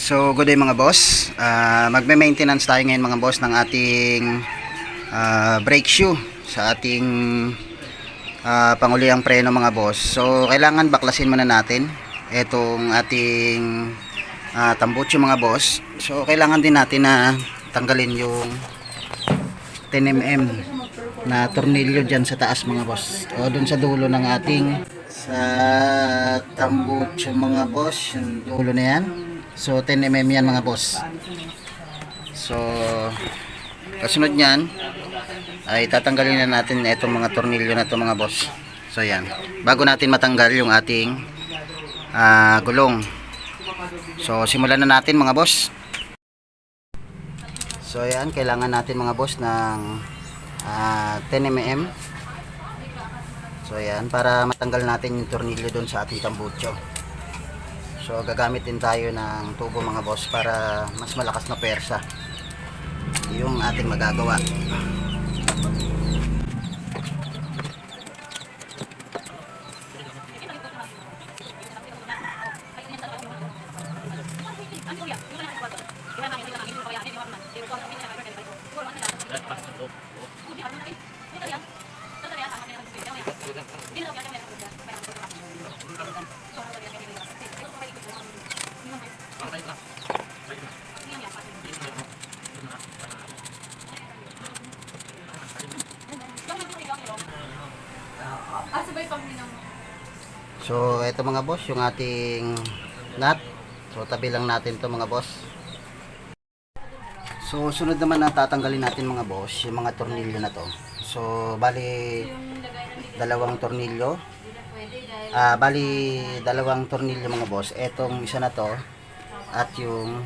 So good day mga boss. Magme-maintenance tayo ngayon mga boss ng ating brake shoe sa ating panguliang preno mga boss. So kailangan baklasin muna natin itong ating tambucho mga boss. So kailangan din natin na tanggalin yung 10mm na tornilyo dyan sa taas mga boss, o dun sa dulo ng ating sa tambucho mga boss, yung dulo na yan. So 10mm yan mga boss. So kasunod nyan ay tatanggalin na natin itong mga tornilyo na to mga boss. So yan, bago natin matanggal yung ating gulong. So simulan na natin mga boss. So yan, kailangan natin mga boss ng 10mm. So yan, para matanggal natin yung tornilyo doon sa ating tambucho. So gagamit din tayo ng tubo mga boss para mas malakas na persa yung ating magagawa. So ito mga boss, yung ating nut. So tabi lang natin to mga boss. So sunod naman na tatanggalin natin mga boss yung mga tornilyo na to. So bali dalawang tornilyo. Dalawang tornilyo mga boss. Etong isa na to at yung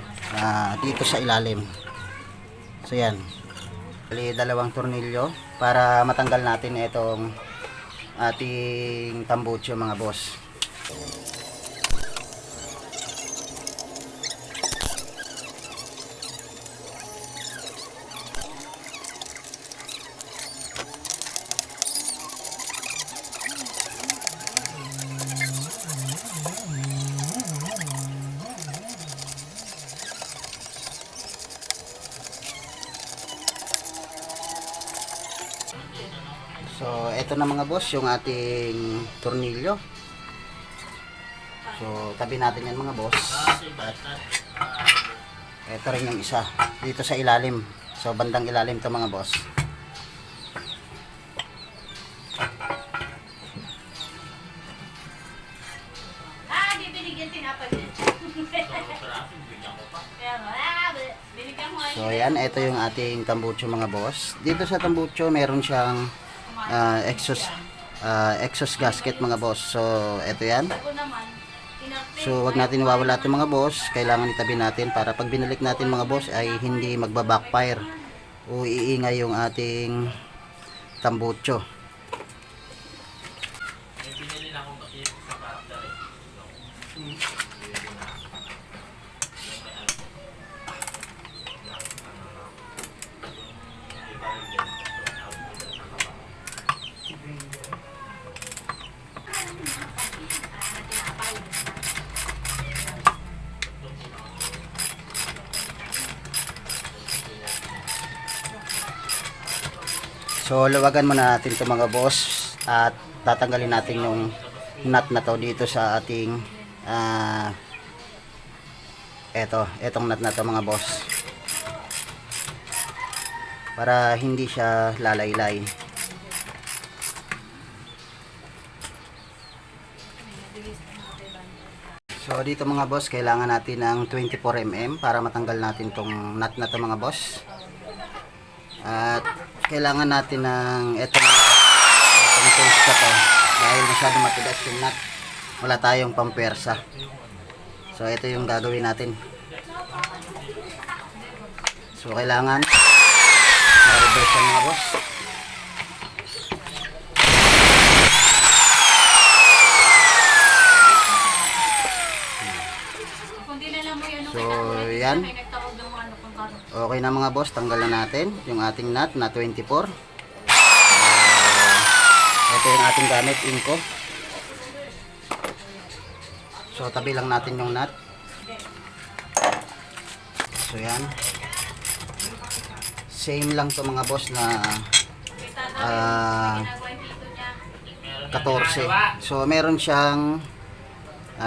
dito sa ilalim. So yan. Bali dalawang tornilyo para matanggal natin itong ating tambucho mga boss. So, ito na mga boss, yung ating tornilyo. So, tabi natin yan mga boss. At ito rin yung isa, dito sa ilalim. So, bandang ilalim to mga boss. So, yan, ito yung ating tambucho mga boss. Dito sa tambucho, meron siyang exhaust gasket mga boss. So eto yan. So wag natin iwawala ito mga boss. Kailangan itabi natin para pag binalik natin mga boss ay hindi magba-backfire o iingay yung ating tambucho. So luwagan muna natin ito mga boss at tatanggalin natin yung nut na to dito sa ating etong nut na to mga boss, para hindi siya lalaylay. So dito mga boss, kailangan natin ng 24mm para matanggal natin tong nut na to mga boss. At kailangan natin ng itong tools na to dahil masyado matigas yung nut, wala tayong pampersa. So ito yung gagawin natin. So kailangan ma-reverse yan mga boss. So yan, okay na mga boss, tanggalan natin yung ating nut na 24. Ito yung ating gamit, inko. So tabi lang natin yung nut. So yan. Same lang to mga boss na 14. So meron siyang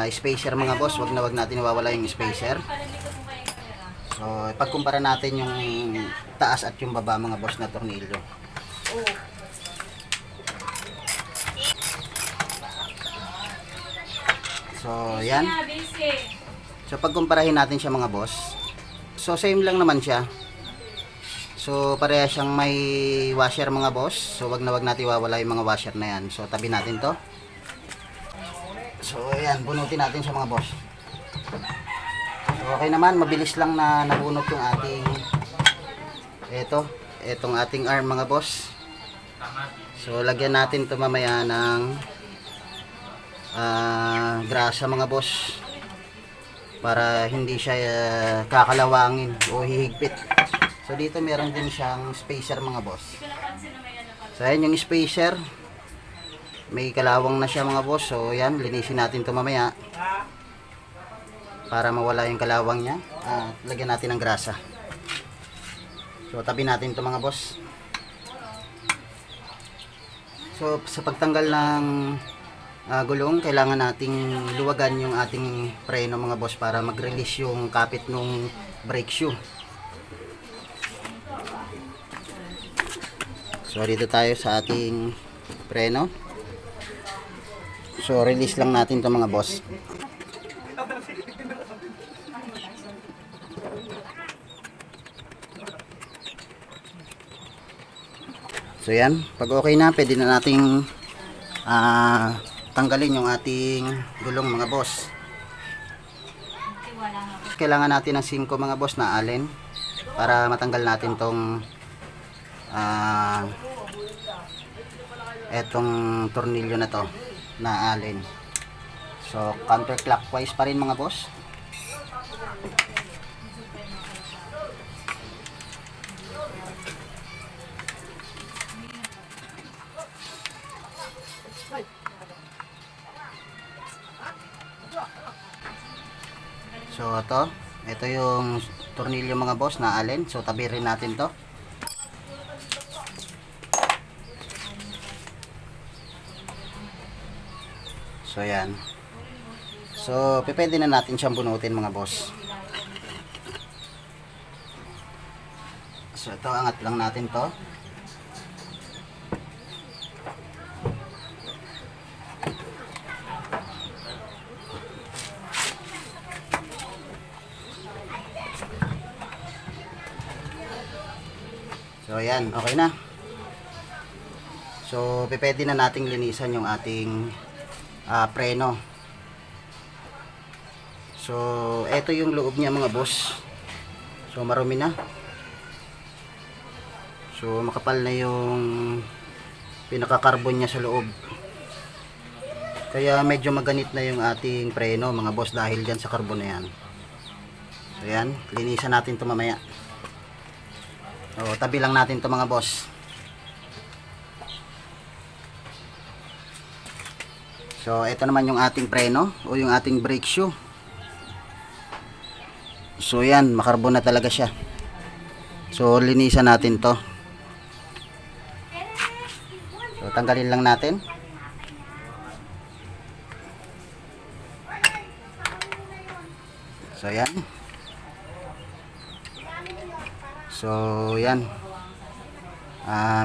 spacer mga boss. Wag natin iwawala yung spacer. So ipagkumpara natin yung taas at yung baba mga boss na tornilyo. So yan. So pagkumparahin natin siya mga boss. So same lang naman siya. So pareha siyang may washer mga boss. So wag natin iwawala yung mga washer na yan. So tabi natin to. So ayan, bunutin natin siya mga boss. So okay naman, mabilis lang na nabunot yung ating etong ating arm mga boss. So lagyan natin to mamaya ng grasa mga boss para hindi siya kakalawangin o hihigpit. So dito meron din siyang spacer mga boss. So ayan yung spacer, may kalawang na siya mga boss. So yan, linisin natin to mamaya para mawala yung kalawang nya at lagyan natin ng grasa. So tabi natin to mga boss. So sa pagtanggal ng gulong, kailangan nating luwagan yung ating preno mga boss para mag-release yung kapit ng brake shoe. So dito tayo sa ating preno. So release lang natin to mga boss. So yan, pag okay na, pwede na nating tanggalin yung ating gulong mga boss. Kailangan natin ng 5 mga boss na allen para matanggal natin tong etong tornilyo na to na allen. So counterclockwise pa rin mga boss. So ito yung tornilyo mga boss na allen. So tabi rin natin to. So yan. So pwede na natin siyang bunutin mga boss. So ito, angat lang natin to. So ayan, okay na. So pwede na nating linisan yung ating preno. So ito yung loob niya mga boss. So marumi na. So makapal na yung pinaka-carbon niya sa loob. Kaya medyo maganit na yung ating preno mga boss dahil dyan sa carbon na yan. So yan, linisan natin ito mamaya. O, tabi lang natin ito mga boss. So ito naman yung ating preno o yung ating brake shoe. So yan, makarbon na talaga siya. So linisan natin to. So tanggalin lang natin. So yan. So yan.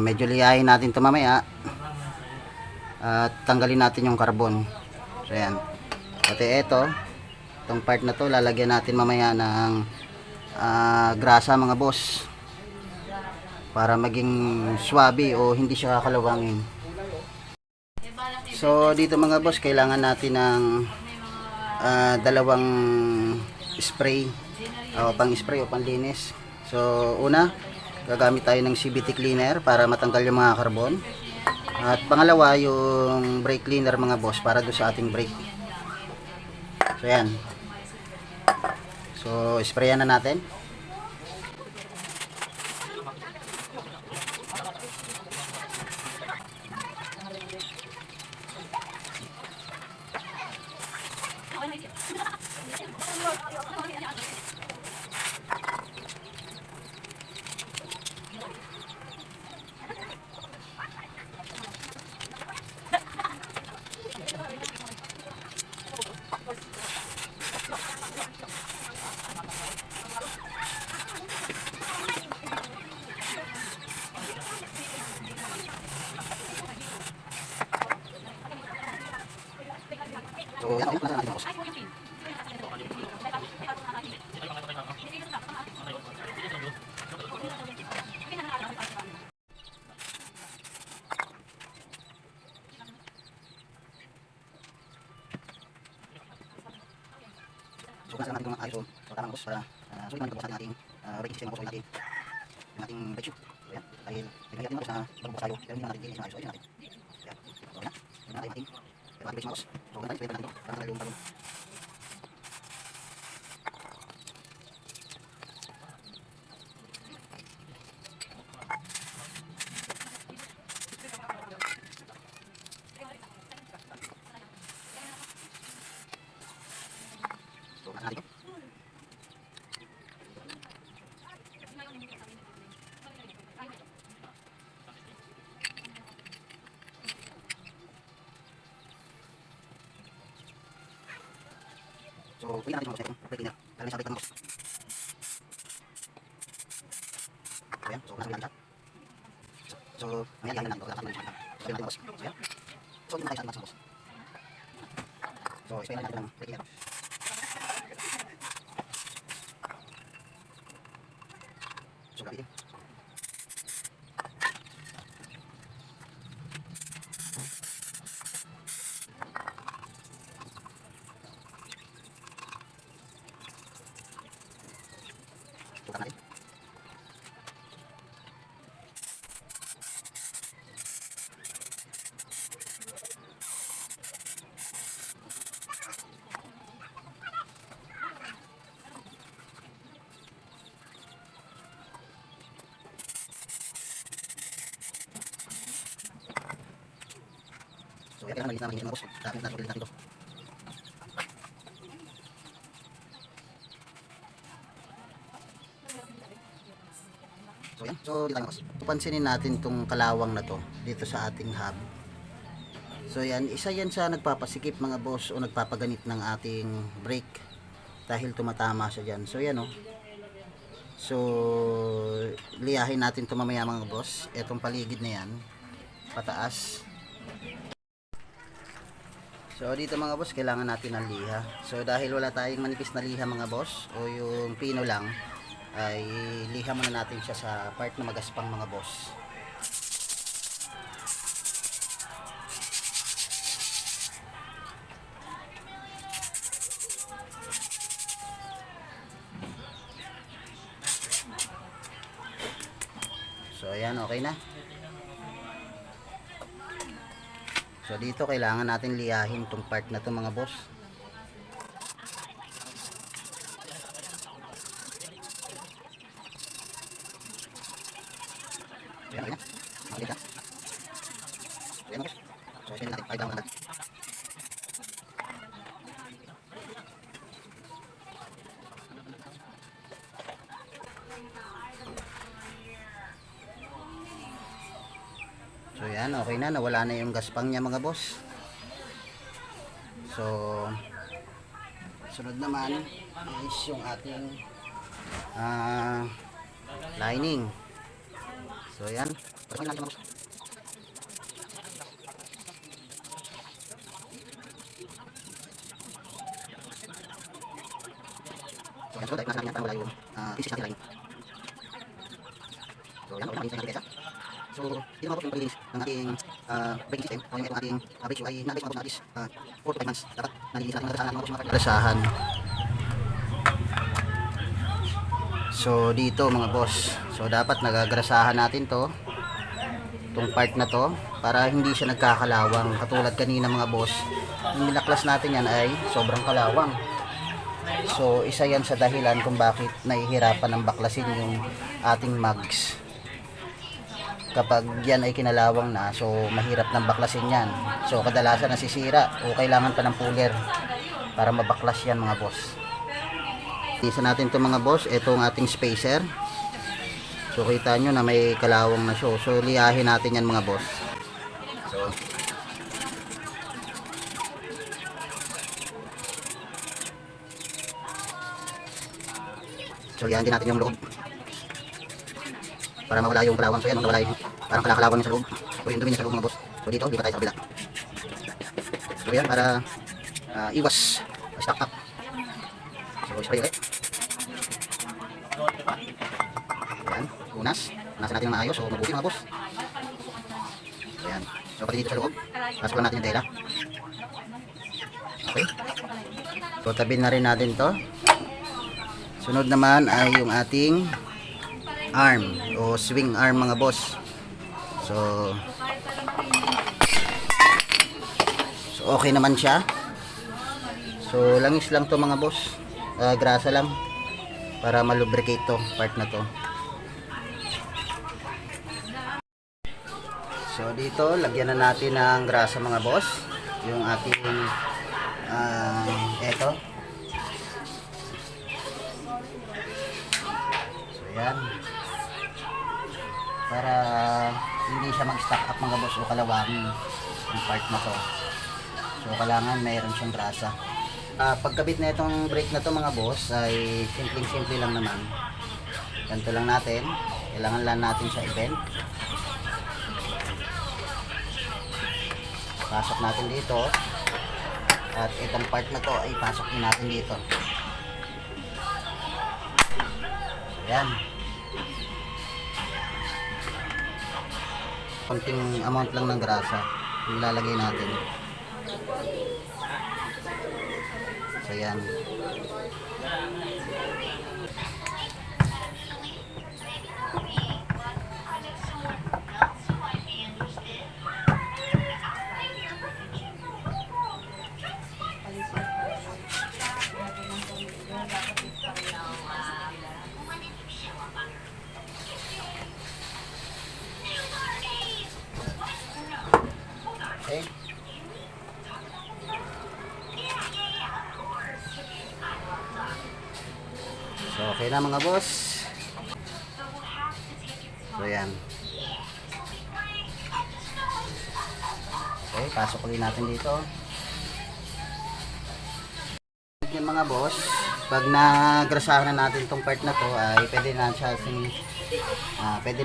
Medyo liyahin natin ito mamaya. At tanggalin natin yung carbon. So yan. Pati itong part na to lalagyan natin mamaya ng grasa mga boss. Para maging swabe o hindi siya kakalawangin. So dito mga boss, kailangan natin ng dalawang spray. Pang spray o panlinis. So una, gagamit tayo ng CVT cleaner para matanggal yung mga carbon. At pangalawa, yung brake cleaner mga boss para doon sa ating brake. So yan. So sprayan na natin. natin kung ayos. So tama mga boss para sulit man ito sa ating braking system mga boss natin. Yung ating brake shoe. So yan. Dahil nagkakit natin mga boss na bagbukas tayo. Pero hindi naman natin linis na ayos. So ayun natin. Yan. So yan. Yung natin ating brakes mga boss. So ganun tayo. Pwede natin ito. Para natin yung talong. So nasa natin ito. So, pwede natin mga boss na itong brake cleaner. Lalagay sa brake ng boss. So, yan. So, nasa natin siya. So, mamaya lihanin natin ito. Tapos natin siya. So, natin mga boss. So, yan. So, hindi na tayo sa ating box mga boss. So, ispayin natin ng brake cleaner. So, gamitin. Sukat natin. So, yan. Kailangan malinis na mga boss. Dahil natin natin ito. So yan, so dito tayo boss. Pansinin natin tong kalawang na to dito sa ating hub. So yan, isa yan sa nagpapasikip mga boss o nagpapaganit ng ating brake dahil tumatama siya dyan. So yan o. So liyahin natin ito mamaya mga boss. Etong paligid na yan, pataas. So dito mga boss, kailangan natin ng liha. So dahil wala tayong manipis na liha mga boss o yung pino lang, ay liha muna natin siya sa part na magaspang mga boss. So ayan, okay na. So dito kailangan natin liyahin tong part na to mga boss. Ayan, ayan. Makikita. Ayan, boss. So, spin natin. Pakita mo natin. So, yan. Okay na. Nawala na yung gaspang niya, mga boss. So, sunod naman is yung ating lining. So yan. Pasok natin mga boss. So yan. So dahil nasa natin yan para wala yung pieces natin lining. So yan. Okay, natin sa so yun mga boss yung pag-release ng ating braking system o yung ating brake shoe ay nabay mga boss na at least 4 to 5 months. Dapat nalilinis natin nagresahan mga boss yung mga resahan. So dito mga boss. So dapat nagagrasahan natin to. Itong part na to para hindi siya nagkakalawang katulad kanina mga boss, yung binaklas natin yan ay sobrang kalawang. So isa yan sa dahilan kung bakit nahihirapan ng baklasin yung ating mags. Kapag yan ay kinalawang na, so mahirap ng baklasin yan. So kadalasan nasisira o kailangan pa ng puller para mabaklas yan mga boss. Isa natin to mga boss, itong ating spacer. So kita nyo na may kalawang na siya. So liyahin natin yan mga boss. So liyahin din natin yung loob para mawala yung kalawang. So yan, mawala yung parang kalakalawang sa loob. So yung dumi niya sa loob mga boss. So dito, di pa tayo sa kabila. So yan, para iwas stock up. So spray ulit. Yan, unas. Unasan natin yung maayos. So mabuti mga boss. So yan. So pati dito sa loob, pasok lang natin yung tela. Okay. So tabi na rin natin to. Sunod naman ay yung ating arm o swing arm mga boss. So okay naman siya. So langis lang to mga boss. Grasa lang para malubricate to part na to. So dito lagyan na natin ng grasa mga boss yung ating eto. So yan, para hindi siya mag-stack up mga boss o kalawangin yung part na to. So kailangan mayroon siyang grasa. Pagkabit na itong brake na to mga boss ay simple lang naman. Ganito lang natin, kailangan lang natin siya i-bend. Pasok natin dito at itong part na to ay pasok din natin dito. So yan, konting amount lang ng grasa yung ilalagay natin. So yan. Okay. So okay na mga boss. So yan. Okay, pasok ulit natin dito. Yan mga boss, pag nagrasahan na natin tong part na to ay pwede na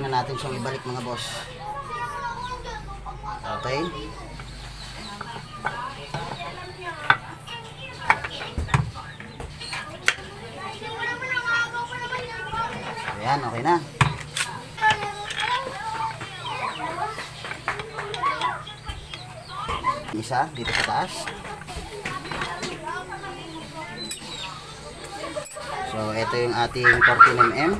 natin siyang ibalik mga boss. Okay. Ayan, okay na. Isa dito sa taas. So, ito yung ating 14mm.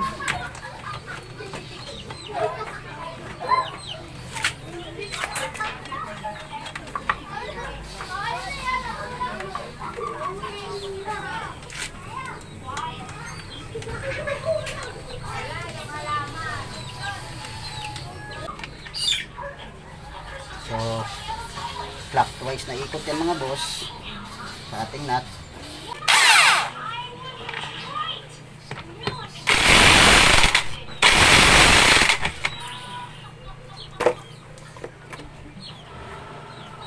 So, clockwise na ikot yan mga boss sa ating nut.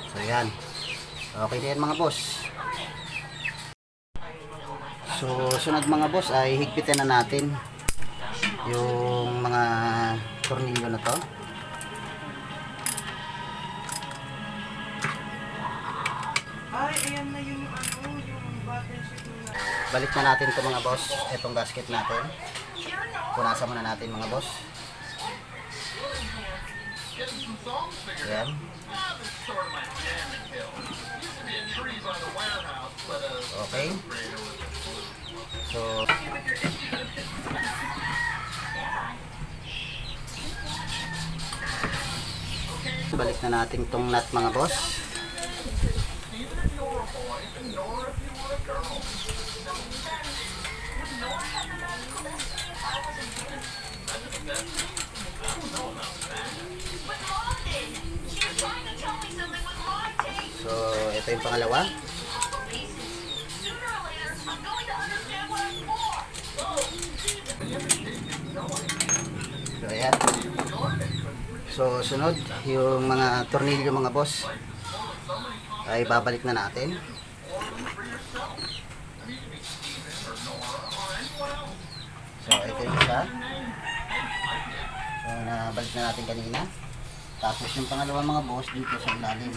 So, yan. Okay na yan mga boss. So, sunod mga boss ay higpitin na natin yung mga tornilyo na to. Balik na natin ito mga boss, itong gasket natin. Punasan muna natin mga boss. Ayan. Okay. So, balik na natin itong nut mga boss. So, ito yung pangalawa. So, ayan. So, sunod, yung mga tornilyo mga boss ay babalik na natin. So, ito yung isa. So, nabalik na natin kanina. Tapos yung pangalawa mga boss dito sa ilalim.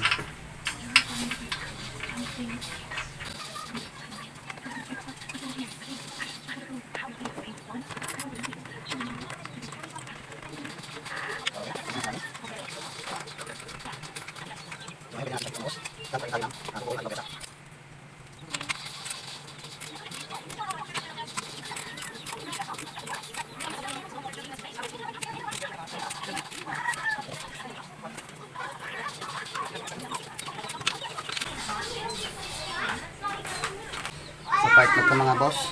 boss.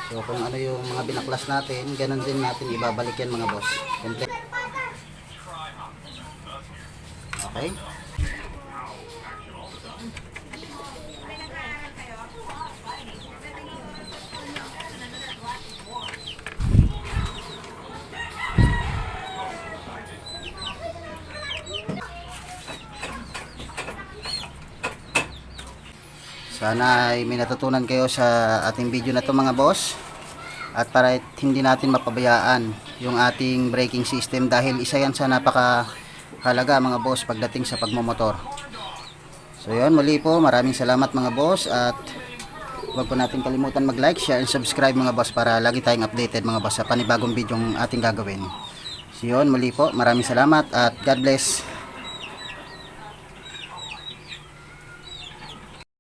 So kung ano yung mga binaklas natin, ganun din natin ibabalik yan mga boss. Okay. Sana ay may natutunan kayo sa ating video na to mga boss. At para hindi natin mapabayaan yung ating braking system dahil isa yan sa napakahalaga mga boss pagdating sa pagmomotor. So yun, muli po maraming salamat mga boss at huwag po natin kalimutan mag-like, share, and subscribe mga boss para lagi tayong updated mga boss sa panibagong video yung ating gagawin. So yun, muli po maraming salamat at God bless.